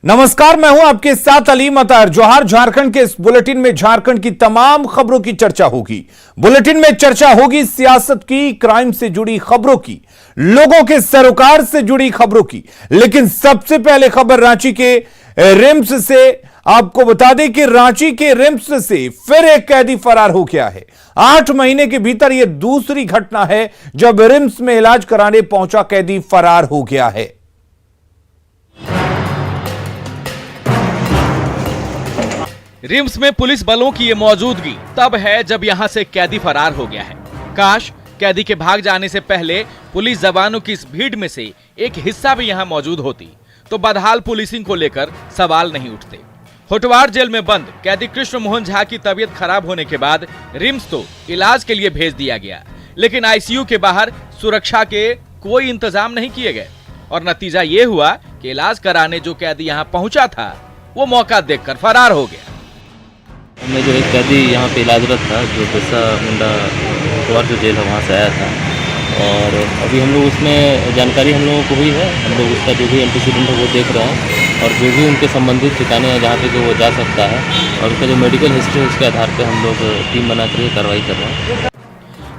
नमस्कार, मैं हूं आपके साथ अलीम अतार। जोहार झारखंड के इस बुलेटिन में झारखंड की तमाम खबरों की चर्चा होगी। बुलेटिन में चर्चा होगी सियासत की, क्राइम से जुड़ी खबरों की, लोगों के सरोकार से जुड़ी खबरों की। लेकिन सबसे पहले खबर रांची के रिम्स से। आपको बता दें कि रांची के रिम्स से फिर एक कैदी फरार हो गया है। 8 महीने के भीतर यह दूसरी घटना है जब रिम्स में इलाज कराने पहुंचा कैदी फरार हो गया है। रिम्स में पुलिस बलों की ये मौजूदगी तब है जब यहां से कैदी फरार हो गया है। काश कैदी के भाग जाने से पहले पुलिस जवानों की इस भीड़ में से एक हिस्सा भी यहां मौजूद होती तो बदहाल पुलिसिंग को लेकर सवाल नहीं उठते। होटवार जेल में बंद कैदी कृष्ण मोहन झा की तबीयत खराब होने के बाद रिम्स तो इलाज के लिए भेज दिया गया, लेकिन आईसीयू के बाहर सुरक्षा के कोई इंतजाम नहीं किए गए और नतीजा ये हुआ कि इलाज कराने जो कैदी यहाँ पहुंचा था वो मौका देखकर फरार हो गया। मैं जो एक कैदी यहाँ पे इलाजरत था, जो बिरसा मुंडा होटवार जो जेल है वहाँ से आया था, और अभी हम लोग उसमें जानकारी हम लोगों को हुई है। हम लोग उसका जो भी एंटीसीडेंट है वो देख रहे हैं और जो भी उनके संबंधित ठिकाने हैं जहाँ पे जो वो जा सकता है और उसका जो मेडिकल हिस्ट्री है उसके आधार पर हम लोग टीम बनाकर ये कार्रवाई कर रहे हैं।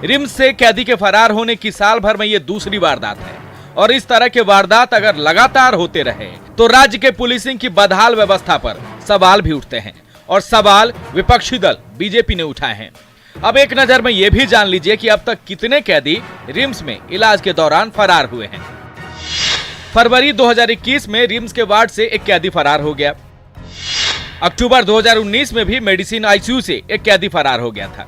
रिम्स से कैदी के फरार होने की साल भर में ये दूसरी वारदात है और इस तरह के वारदात अगर लगातार होते रहे तो राज्य के पुलिसिंग की बदहाल व्यवस्था पर सवाल भी उठते हैं और सवाल विपक्षी दल बीजेपी ने उठाए हैं। अब एक नजर में यह भी जान लीजिए कि अब तक कितने कैदी रिम्स में इलाज के दौरान फरार हुए हैं। फरवरी 2021 में रिम्स के वार्ड से एक कैदी फरार हो गया। अक्टूबर 2019 में भी मेडिसिन आईसीयू से एक कैदी फरार हो गया था।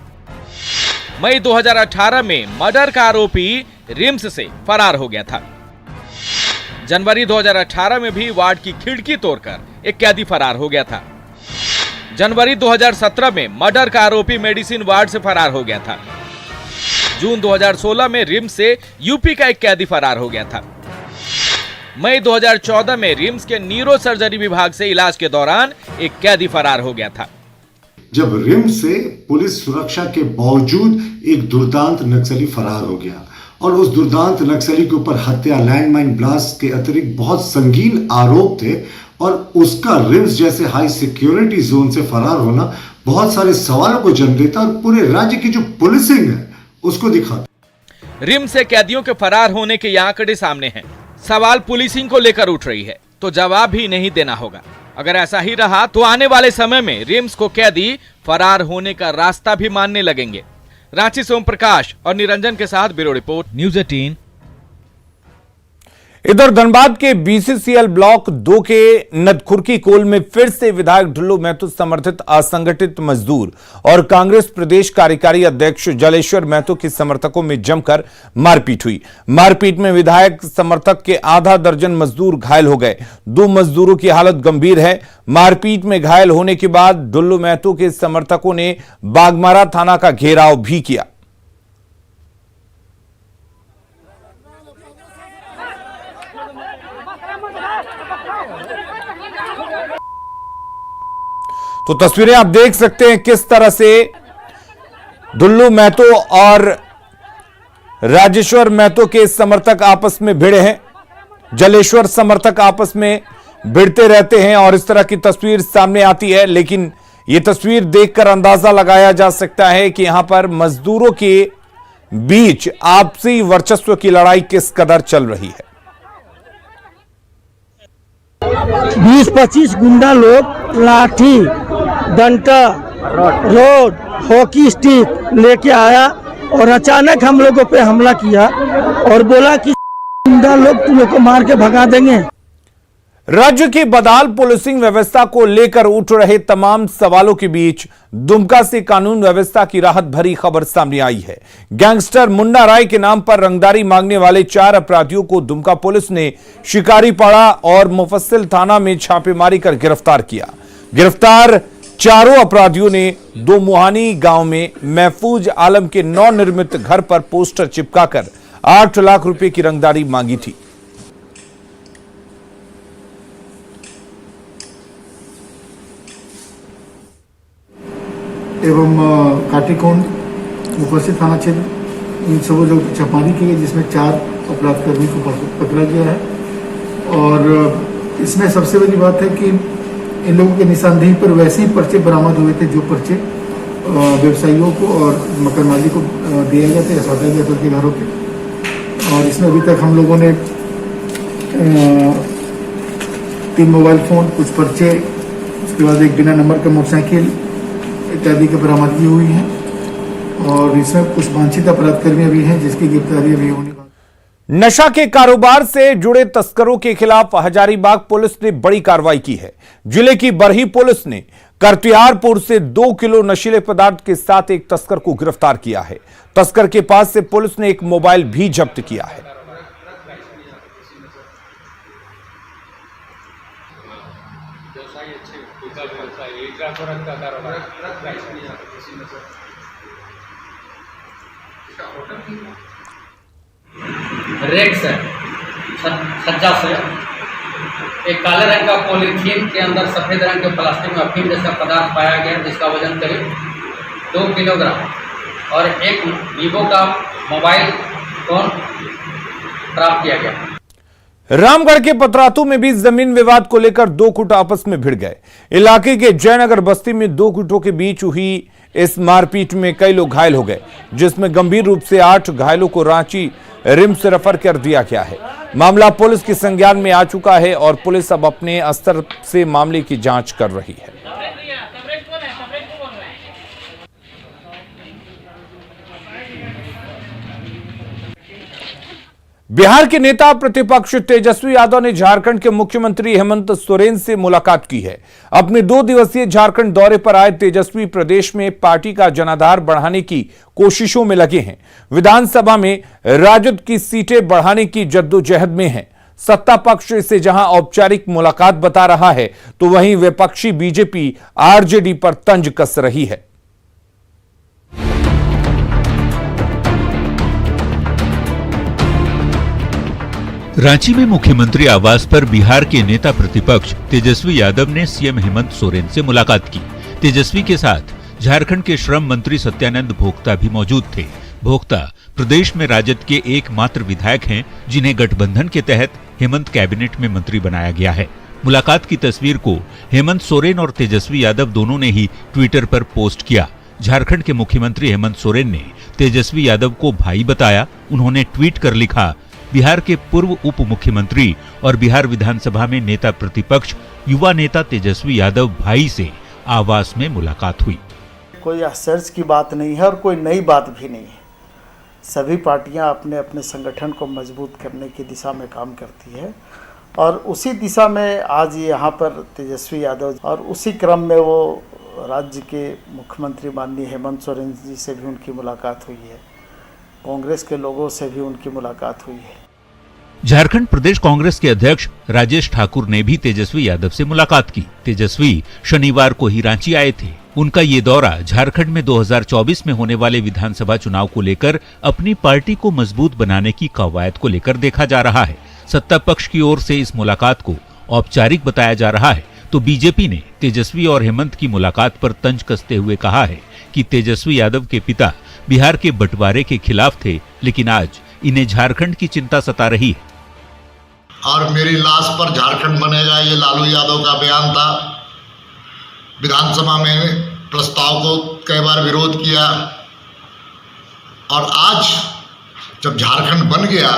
मई 2018 में मर्डर का आरोपी रिम्स से फरार हो गया था। जनवरी 2018 में भी वार्ड की खिड़की तोड़कर एक कैदी फरार हो गया था। जनवरी 2017 में मर्डर का आरोपी मेडिसिन वार्ड से फरार हो गया था। जून 2016 में रिम्स से यूपी का एक कैदी फरार हो गया था। मई 2014 में रिम्स के न्यूरो सर्जरी विभाग से इलाज के दौरान एक कैदी फरार हो गया था। जब रिम्स से पुलिस सुरक्षा के बावजूद एक दुर्दांत नक्सली फरार हो गया और उस दुर्दांत नक्सली के ऊपर हत्या, लैंडमाइन ब्लास्ट के अतिरिक्त बहुत संगीन आरोप थे और उसका रिम्स जैसे हाई सिक्योरिटी जोन से फरार होना बहुत सारे सवालों को जन्म देता और पूरे राज्य की जो पुलिसिंग है उसको दिखाता। रिम्स से कैदियों के फरार होने के ये आंकड़े सामने हैं। सवाल पुलिसिंग को लेकर उठ रही है तो जवाब भी नहीं देना होगा। अगर ऐसा ही रहा तो आने वाले समय में रिम्स को कैदी फरार होने का रास्ता भी मानने लगेंगे। रांची से ओम प्रकाश और निरंजन के साथ ब्यूरो रिपोर्ट, न्यूज़ 18। इधर धनबाद के बीसीसीएल ब्लॉक 2 के नदखुरकी कोल में फिर से विधायक ढुल्लू महतो समर्थित असंगठित मजदूर और कांग्रेस प्रदेश कार्यकारी अध्यक्ष जलेश्वर महतो के समर्थकों में जमकर मारपीट हुई। मारपीट में विधायक समर्थक के आधा दर्जन मजदूर घायल हो गए। 2 मजदूरों की हालत गंभीर है। मारपीट में घायल होने के बाद ढुल्लू महतो के समर्थकों ने बागमारा थाना का घेराव भी किया। तो तस्वीरें आप देख सकते हैं किस तरह से ढुल्लू महतो और राजेश्वर महतो के समर्थक आपस में भिड़े हैं। जलेश्वर समर्थक आपस में भिड़ते रहते हैं और इस तरह की तस्वीर सामने आती है। लेकिन यह तस्वीर देखकर अंदाजा लगाया जा सकता है कि यहां पर मजदूरों के बीच आपसी वर्चस्व की लड़ाई किस कदर चल रही है। 20-25 गुंडा लोग लाठी, डंडा, रोड, हॉकी स्टिक लेके आया और अचानक हम लोगों पे हमला किया और बोला कि गुंडा लोग तुम लोग को मार के भगा देंगे। राज्य की बदहाल पुलिसिंग व्यवस्था को लेकर उठ रहे तमाम सवालों के बीच दुमका से कानून व्यवस्था की राहत भरी खबर सामने आई है। गैंगस्टर मुन्ना राय के नाम पर रंगदारी मांगने वाले 4 अपराधियों को दुमका पुलिस ने शिकारीपाड़ा और मुफस्सिल थाना में छापेमारी कर गिरफ्तार किया। गिरफ्तार चारों अपराधियों ने दो मुहानी गांव में महफूज आलम के नवनिर्मित घर पर पोस्टर चिपकाकर 8 लाख रुपए की रंगदारी मांगी थी। एवं काटीकोंड उपस्थित थाना क्षेत्र इन सब लोग छापेमारी की गई, जिसमें 4 अपराध कर्मी को पकड़ा गया है और इसमें सबसे बड़ी बात है कि इन लोगों के निशानदेही पर वैसे ही पर्चे बरामद हुए थे जो पर्चे व्यवसायियों को और मकान मालिक को दिए गए थे या सौंपे गए थे उनके घरों के। और इसमें अभी तक हम लोगों ने 3 मोबाइल फ़ोन, कुछ पर्चे, उसके बाद एक बिना नंबर का मोटरसाइकिल इत्यादि की बरामदगी हुई है। और इसमें कुछ वांछित अपराधकर्मी भी हैं जिसकी गिरफ्तारी अभी होने वाली। नशा के कारोबार से जुड़े तस्करों के खिलाफ हजारीबाग पुलिस ने बड़ी कार्रवाई की है। जिले की बरही पुलिस ने करतियारपुर से 2 किलो नशीले पदार्थ के साथ एक तस्कर को गिरफ्तार किया है। तस्कर के पास से पुलिस ने एक मोबाइल भी जब्त किया है। रेड से सज्जा से एक काले रंग का पॉलीथीन के अंदर सफेद रंग के प्लास्टिक में अफीम जैसा पदार्थ पाया गया जिसका वजन करीब 2 किलोग्राम और एक वीवो का मोबाइल फोन प्राप्त किया गया। रामगढ़ के पतरातू में भी जमीन विवाद को लेकर 2 गुट आपस में भिड़ गए। इलाके के जयनगर बस्ती में 2 गुटों के बीच हुई इस मारपीट में कई लोग घायल हो गए, जिसमें गंभीर रूप से 8 घायलों को रांची रिम्स रेफर कर दिया गया है। मामला पुलिस के संज्ञान में आ चुका है और पुलिस अब अपने स्तर से मामले की जांच कर रही है। बिहार के नेता प्रतिपक्ष तेजस्वी यादव ने झारखंड के मुख्यमंत्री हेमंत सोरेन से मुलाकात की है। अपने 2 दिवसीय झारखंड दौरे पर आए तेजस्वी प्रदेश में पार्टी का जनाधार बढ़ाने की कोशिशों में लगे हैं। विधानसभा में राजद की सीटें बढ़ाने की जद्दोजहद में हैं। सत्ता पक्ष इसे जहां औपचारिक मुलाकात बता रहा है, तो वहीं विपक्षी बीजेपी आरजेडी पर तंज कस रही है। रांची में मुख्यमंत्री आवास पर बिहार के नेता प्रतिपक्ष तेजस्वी यादव ने सीएम हेमंत सोरेन से मुलाकात की। तेजस्वी के साथ झारखंड के श्रम मंत्री सत्यानंद भोक्ता भी मौजूद थे। भोक्ता प्रदेश में राजद के एकमात्र विधायक हैं जिन्हें गठबंधन के तहत हेमंत कैबिनेट में मंत्री बनाया गया है। मुलाकात की तस्वीर को हेमंत सोरेन और तेजस्वी यादव दोनों ने ही ट्विटर पर पोस्ट किया। झारखंड के मुख्यमंत्री हेमंत सोरेन ने तेजस्वी यादव को भाई बताया। उन्होंने ट्वीट कर लिखा, बिहार के पूर्व उप मुख्यमंत्री और बिहार विधानसभा में नेता प्रतिपक्ष युवा नेता तेजस्वी यादव भाई से आवास में मुलाकात हुई। कोई आश्चर्य की बात नहीं है और कोई नई बात भी नहीं है। सभी पार्टियां अपने अपने संगठन को मजबूत करने की दिशा में काम करती है और उसी दिशा में आज यहाँ पर तेजस्वी यादव और उसी क्रम में वो राज्य के मुख्यमंत्री माननीय हेमंत सोरेन जी से भी उनकी मुलाकात हुई है। कांग्रेस के लोगों से भी उनकी मुलाकात हुई है। झारखंड प्रदेश कांग्रेस के अध्यक्ष राजेश ठाकुर ने भी तेजस्वी यादव से मुलाकात की। तेजस्वी शनिवार को ही रांची आए थे। उनका ये दौरा झारखंड में 2024 में होने वाले विधानसभा चुनाव को लेकर अपनी पार्टी को मजबूत बनाने की कवायद को लेकर देखा जा रहा है। सत्ता पक्ष की ओर से इस मुलाकात को औपचारिक बताया जा रहा है, तो बीजेपी ने तेजस्वी और हेमंत की मुलाकात पर तंज कसते हुए कहा है कि तेजस्वी यादव के पिता बिहार के बंटवारे के खिलाफ थे, लेकिन आज इन्हें झारखंड की चिंता सता रही है। और मेरी लाश पर झारखंड बनेगा, ये लालू यादव का बयान था। विधानसभा में प्रस्ताव को कई बार विरोध किया और आज जब झारखंड बन गया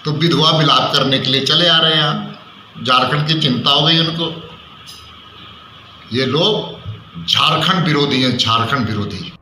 तो विधवा विलाप करने के लिए चले आ रहे हैं। झारखंड की चिंता हो गई उनको। ये लोग झारखंड विरोधी हैं, झारखंड विरोधी।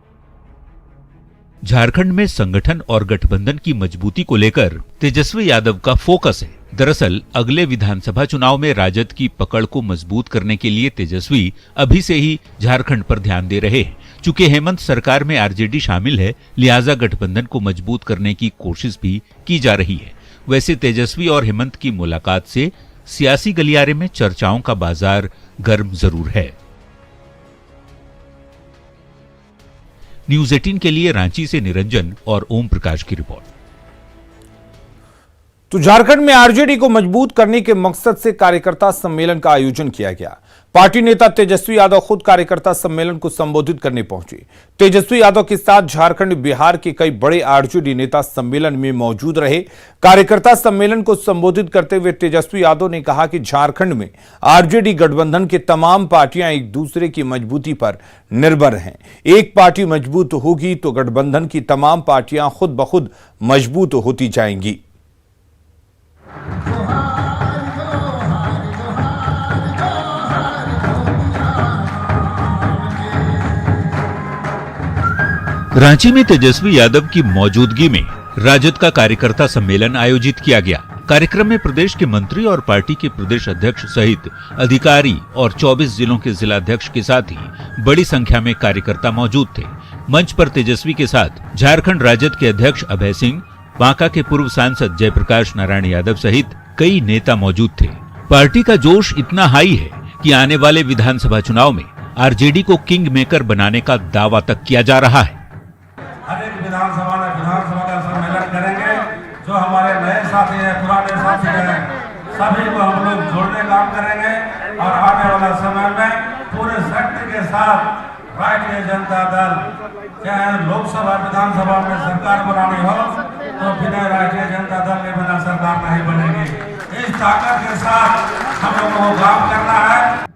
झारखंड में संगठन और गठबंधन की मजबूती को लेकर तेजस्वी यादव का फोकस है। दरअसल अगले विधानसभा चुनाव में राजद की पकड़ को मजबूत करने के लिए तेजस्वी अभी से ही झारखंड पर ध्यान दे रहे हैं। चूंकि हेमंत सरकार में आरजेडी शामिल है, लिहाजा गठबंधन को मजबूत करने की कोशिश भी की जा रही है। वैसे तेजस्वी और हेमंत की मुलाकात से सियासी गलियारे में चर्चाओं का बाजार गर्म जरूर है। न्यूज 18 के लिए रांची से निरंजन और ओम प्रकाश की रिपोर्ट। तो झारखंड में आरजेडी को मजबूत करने के मकसद से कार्यकर्ता सम्मेलन का आयोजन किया गया। पार्टी नेता तेजस्वी यादव खुद कार्यकर्ता सम्मेलन को संबोधित करने पहुंचे। तेजस्वी यादव के साथ झारखंड बिहार के कई बड़े आरजेडी नेता सम्मेलन में मौजूद रहे। कार्यकर्ता सम्मेलन को संबोधित करते हुए तेजस्वी यादव ने कहा कि झारखंड में आरजेडी गठबंधन के तमाम पार्टियां एक दूसरे की मजबूती पर निर्भर हैं। एक पार्टी मजबूत होगी तो गठबंधन की तमाम पार्टियां खुद ब खुद मजबूत होती जाएंगी। रांची में तेजस्वी यादव की मौजूदगी में राजद का कार्यकर्ता सम्मेलन आयोजित किया गया। कार्यक्रम में प्रदेश के मंत्री और पार्टी के प्रदेश अध्यक्ष सहित अधिकारी और 24 जिलों के जिलाध्यक्ष के साथ ही बड़ी संख्या में कार्यकर्ता मौजूद थे। मंच पर तेजस्वी के साथ झारखंड राजद के अध्यक्ष अभय सिंह, बांका के पूर्व सांसद जयप्रकाश नारायण यादव सहित कई नेता मौजूद थे। पार्टी का जोश इतना हाई है कि आने वाले विधानसभा चुनाव में आरजेडी को किंग मेकर बनाने का दावा तक किया जा रहा है। हर एक विधानसभा का सम्मेलन करेंगे। जो हमारे नए साथी हैं, पुराने साथी हैं, सभी को हम लोग जोड़ने काम करेंगे और आने वाला समय में पूरे शक्ति के साथ राष्ट्रीय जनता दल, चाहे लोकसभा विधानसभा में सरकार बनानी हो तो बिना राष्ट्रीय जनता दल के बिना सरकार नहीं बनेगी। इस ताकत के साथ हम लोगों को काम करना है।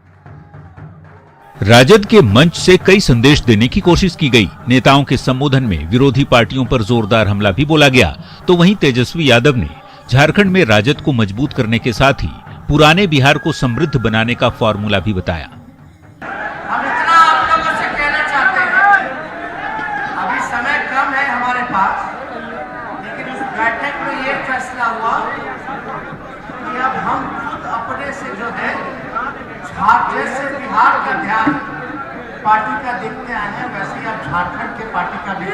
राजद के मंच से कई संदेश देने की कोशिश की गई। नेताओं के संबोधन में विरोधी पार्टियों पर जोरदार हमला भी बोला गया। तो वहीं तेजस्वी यादव ने झारखंड में राजद को मजबूत करने के साथ ही पुराने बिहार को समृद्ध बनाने का फॉर्मूला भी बताया। हम इतना आप लोगों से कहना चाहते हैं, अभी समय कम है हमारे पास, लेकिन उस बैठक में ये फैसला हुआ कि अब हम खुद अपने से जो है जैसे बिहार का ध्यान पार्टी का देखते आए हैं, वैसे ही अब झारखंड के पार्टी का भी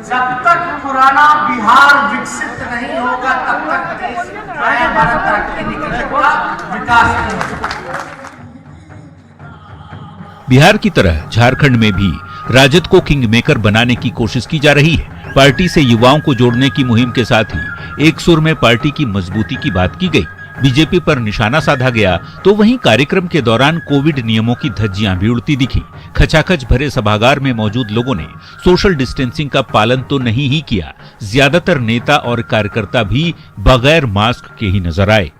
जब तक पुराना बिहार विकसित नहीं होगा तब तक देश नया भारत तरक्की नहीं कर सकता, विकास नहीं हो सकता। बिहार की तरह झारखंड में भी राजद को किंग मेकर बनाने की कोशिश की जा रही है। पार्टी से युवाओं को जोड़ने की मुहिम के साथ ही एक सुर में पार्टी की मजबूती की बात की गई। बीजेपी पर निशाना साधा गया। तो वहीं कार्यक्रम के दौरान कोविड नियमों की धज्जियां भी उड़ती दिखी। खचाखच भरे सभागार में मौजूद लोगों ने सोशल डिस्टेंसिंग का पालन तो नहीं ही किया। ज्यादातर नेता और कार्यकर्ता भी बगैर मास्क के ही नजर आए।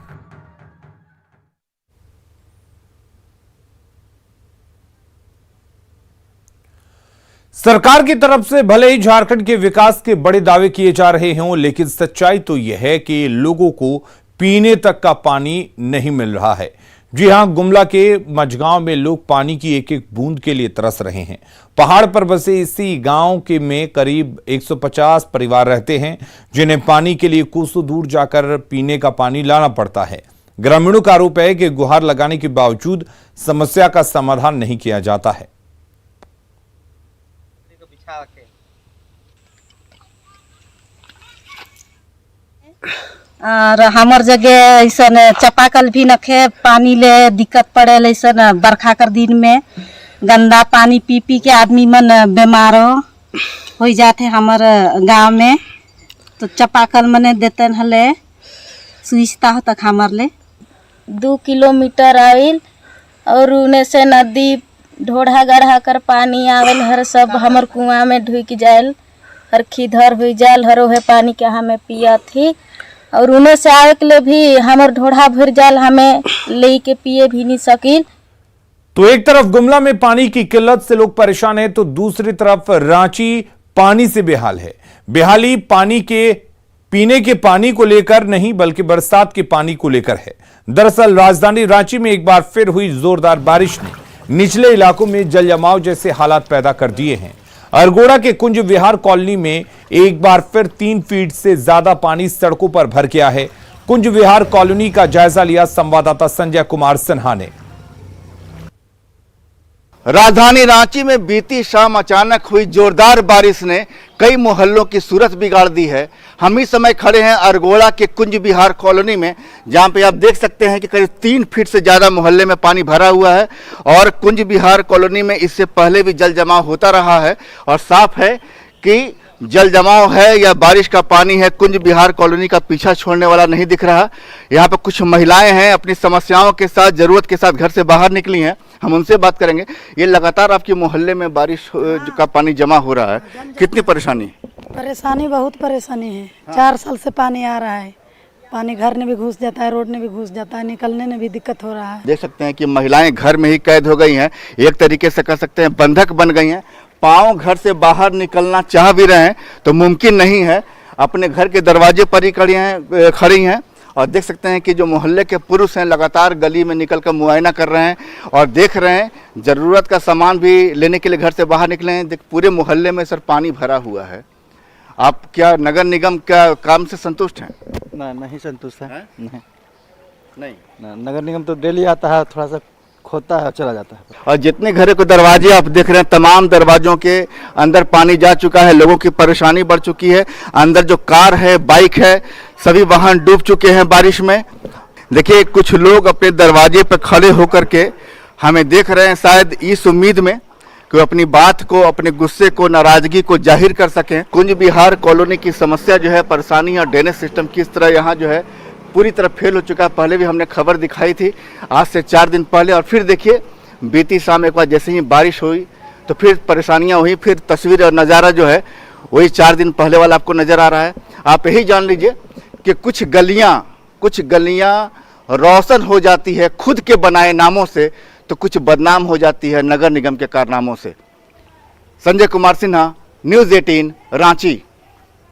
सरकार की तरफ से भले ही झारखंड के विकास के बड़े दावे किए जा रहे हों, लेकिन सच्चाई तो यह है कि लोगों को पीने तक का पानी नहीं मिल रहा है। जी हां, गुमला के मझगांव में लोग पानी की एक एक बूंद के लिए तरस रहे हैं। पहाड़ पर बसे इसी गांव के में करीब 150 परिवार रहते हैं, जिन्हें पानी के लिए कोसों दूर जाकर पीने का पानी लाना पड़ता है। ग्रामीणों का आरोप है कि गुहार लगाने के बावजूद समस्या का समाधान नहीं किया जाता है। और हमार जगह ऐसा चापाकल भी नखे, पानी ले दिक्कत पड़े। ऐसा बरखा कर दिन में गंदा पानी पी पी के आदमी मन बीमार हो जाते हमार गांव में। तो चापाकल मने देते हले सुविधा हो तक हमार ले 2 किलोमीटर आइल और उन्हें से नदी ढोढ़ा गढ़ा कर पानी आवेल हर सब हमर कुआं में ढुक जायल, हर खिधर हो जायल, हर ओहे पानी के हमें पिया थी। और उन्हें से आवे के लिए भी हमर ढोढ़ा भर जाल, हमें ले के पिए भी नहीं सकिल। तो एक तरफ गुमला में पानी की किल्लत से लोग परेशान हैं, तो दूसरी तरफ रांची पानी से बेहाल है। बेहाली पानी के पीने के पानी को लेकर नहीं बल्कि बरसात के पानी को लेकर है। दरअसल राजधानी रांची में एक बार फिर हुई जोरदार बारिश ने निचले इलाकों में जल जमाव जैसे हालात पैदा कर दिए हैं। अरगोड़ा के कुंज विहार कॉलोनी में एक बार फिर 3 फीट से ज्यादा पानी सड़कों पर भर गया है। कुंज विहार कॉलोनी का जायजा लिया संवाददाता संजय कुमार सिन्हा ने। राजधानी रांची में बीती शाम अचानक हुई जोरदार बारिश ने कई मोहल्लों की सूरत बिगाड़ दी है। हम इस समय खड़े हैं अरगोड़ा के कुंज विहार कॉलोनी में, जहां पे आप देख सकते हैं कि करीब 3 फीट से ज़्यादा मोहल्ले में पानी भरा हुआ है। और कुंज विहार कॉलोनी में इससे पहले भी जल जमाव होता रहा है और साफ है कि जल जमाव है या बारिश का पानी है, कुंज विहार कॉलोनी का पीछा छोड़ने वाला नहीं दिख रहा। यहाँ पर कुछ महिलाएं हैं, अपनी समस्याओं के साथ, जरूरत के साथ घर से बाहर निकली हैं। हम उनसे बात करेंगे। ये लगातार आपके मोहल्ले में बारिश का पानी जमा हो रहा है, कितनी परेशानी? परेशानी बहुत परेशानी है। 4 साल से पानी आ रहा है, पानी घर में भी घुस जाता है, रोड में भी घुस जाता है, निकलने में भी दिक्कत हो रहा है। देख सकते हैं कि महिलाएं घर में ही कैद हो गई हैं, एक तरीके से कह सकते हैं बंधक बन गई हैं। पाँव घर से बाहर निकलना चाह भी रहे हैं तो मुमकिन नहीं है, अपने घर के दरवाजे पर ही खड़ी हैं। और देख सकते हैं कि जो मोहल्ले के पुरुष हैं लगातार गली में निकलकर मुआयना कर रहे हैं और देख रहे हैं, ज़रूरत का सामान भी लेने के लिए घर से बाहर निकले हैं। पूरे मोहल्ले में सर पानी भरा हुआ है। आप क्या नगर निगम का काम से संतुष्ट हैं? नहीं संतुष्ट है। नहीं, नगर निगम तो डेली आता है, थोड़ा सा खोता है, चला जाता है। और जितने घरों के दरवाजे आप देख रहे हैं, तमाम दरवाजों के अंदर पानी जा चुका है, लोगों की परेशानी बढ़ चुकी है। अंदर जो कार है, बाइक है, सभी वाहन डूब चुके हैं बारिश में। देखिए, कुछ लोग अपने दरवाजे पर खड़े होकर के हमें देख रहे हैं, शायद इस उम्मीद में कि अपनी बात को, अपने गुस्से को, नाराजगी को जाहिर कर सकें। कुंज विहार कॉलोनी की समस्या जो है, परेशानी और ड्रेनेज सिस्टम किस तरह यहाँ जो है पूरी तरह फेल हो चुका है। पहले भी हमने खबर दिखाई थी आज से 4 दिन पहले, और फिर देखिए बीती शाम एक बार जैसे ही बारिश हुई तो फिर परेशानियां हुई। फिर तस्वीर और नज़ारा जो है वही 4 दिन पहले वाला आपको नज़र आ रहा है। आप यही जान लीजिए कि कुछ गलियां रोशन हो जाती है खुद के बनाए नामों से, तो कुछ बदनाम हो जाती है नगर निगम के कारनामों से। संजय कुमार सिन्हा, न्यूज़ 18 रांची।